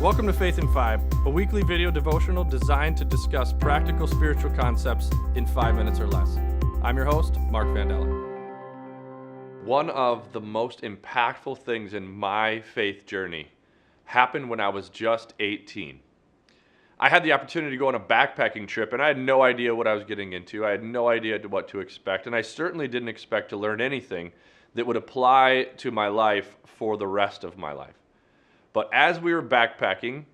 Welcome to Faith in 5, a weekly video devotional designed to discuss practical spiritual concepts in 5 minutes or less. I'm your host, Mark Vandella. One of the most impactful things in my faith journey happened when I was just 18. I had the opportunity to go on a backpacking trip, and I had no idea what I was getting into. I had no idea what to expect, and I certainly didn't expect to learn anything that would apply to my life for the rest of my life. But as we were backpacking,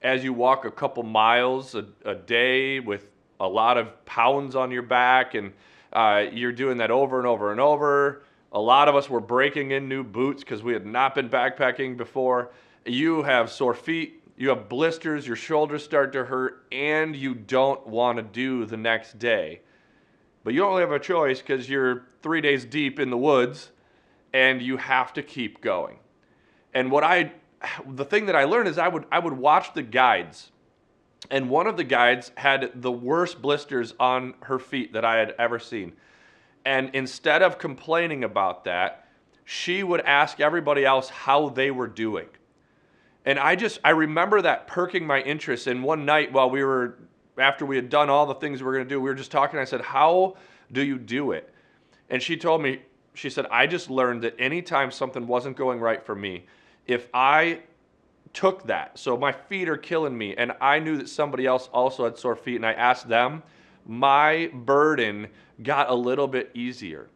as you walk a couple miles a day with a lot of pounds on your back, and you're doing that over and over and over, a lot of us were breaking in new boots because we had not been backpacking before. You have sore feet, you have blisters, your shoulders start to hurt, and you don't want to do the next day. But you don't really have a choice because you're 3 days deep in the woods, and you have to keep going. And the thing that I learned is I would watch the guides, and one of the guides had the worst blisters on her feet that I had ever seen. And instead of complaining about that, she would ask everybody else how they were doing. And I remember that perking my interest. And one night after we had done all the things we were going to do, we were just talking. I said, "How do you do it?" And she told me, she said, "I just learned that anytime something wasn't going right for me, if I took that, so my feet are killing me, and I knew that somebody else also had sore feet, and I asked them, my burden got a little bit easier."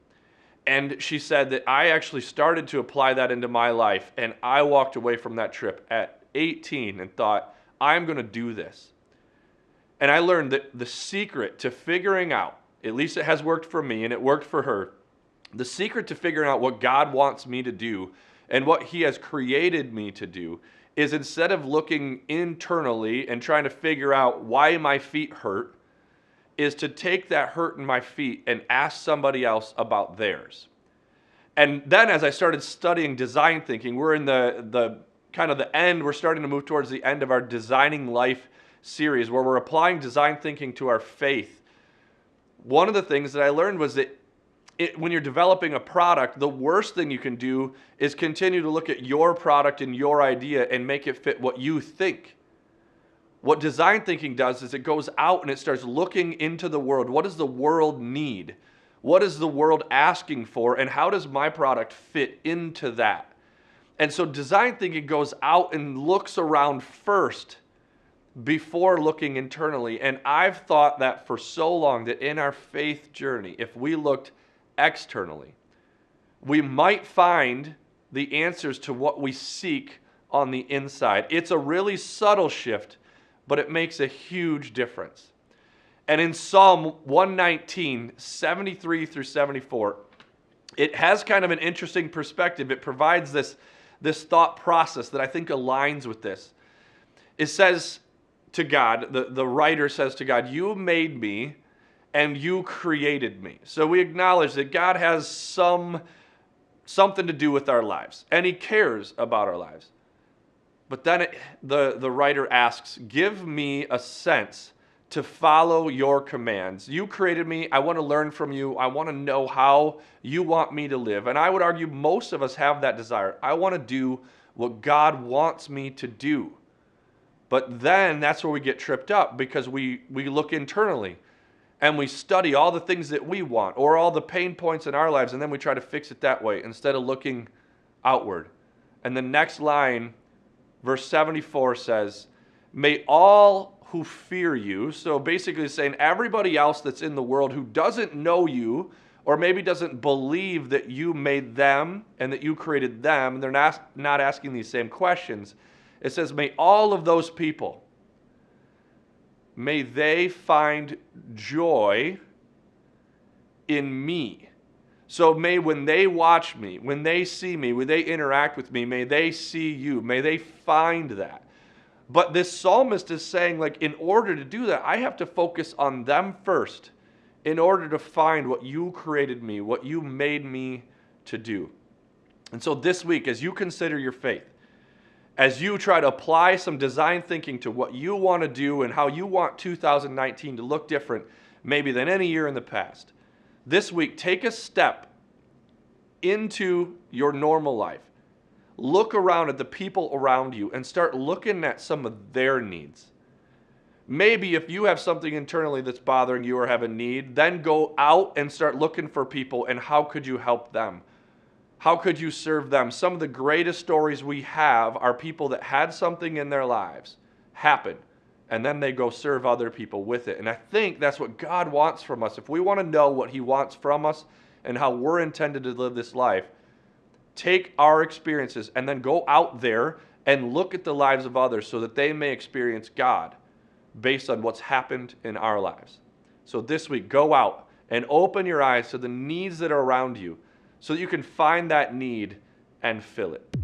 And she said that I actually started to apply that into my life, and I walked away from that trip at 18 and thought, I'm going to do this. And I learned that the secret to figuring out, at least it has worked for me, and it worked for her, the secret to figuring out what God wants me to do and what He has created me to do is, instead of looking internally and trying to figure out why my feet hurt, is to take that hurt in my feet and ask somebody else about theirs. And then as I started studying design thinking, we're in the kind of the end, we're starting to move towards the end of our Designing Life series where we're applying design thinking to our faith. One of the things that I learned was that when you're developing a product, the worst thing you can do is continue to look at your product and your idea and make it fit what you think. What design thinking does is it goes out and it starts looking into the world. What does the world need? What is the world asking for? And how does my product fit into that? And so design thinking goes out and looks around first before looking internally. And I've thought that for so long, that in our faith journey, if we looked externally, we might find the answers to what we seek on the inside. It's a really subtle shift, but it makes a huge difference. And in Psalm 119, 73 through 74, it has kind of an interesting perspective. It provides this thought process that I think aligns with this. It says to God, the writer says to God, "You made me and you created me." So we acknowledge that God has something to do with our lives, and He cares about our lives. But then the writer asks, "Give me a sense to follow your commands. You created me. I want to learn from you. I want to know how you want me to live." And I would argue most of us have that desire. I want to do what God wants me to do. But then that's where we get tripped up, because we look internally and we study all the things that we want or all the pain points in our lives, and then we try to fix it that way instead of looking outward. And the next line, verse 74 says, "May all who fear you," so basically saying everybody else that's in the world who doesn't know you or maybe doesn't believe that you made them and that you created them, and they're not asking these same questions, it says, "May all of those people, may they find joy in me." So when they watch me, when they see me, when they interact with me, may they see you, may they find that. But this psalmist is saying, in order to do that, I have to focus on them first in order to find what you created me, what you made me to do. And so this week, as you consider your faith, as you try to apply some design thinking to what you want to do and how you want 2019 to look different maybe than any year in the past, this week take a step into your normal life. Look around at the people around you and start looking at some of their needs. Maybe if you have something internally that's bothering you or have a need, then go out and start looking for people and how could you help them? How could you serve them? Some of the greatest stories we have are people that had something in their lives happen, and then they go serve other people with it. And I think that's what God wants from us. If we want to know what He wants from us and how we're intended to live this life, take our experiences and then go out there and look at the lives of others so that they may experience God based on what's happened in our lives. So this week, go out and open your eyes to the needs that are around you so that you can find that need and fill it.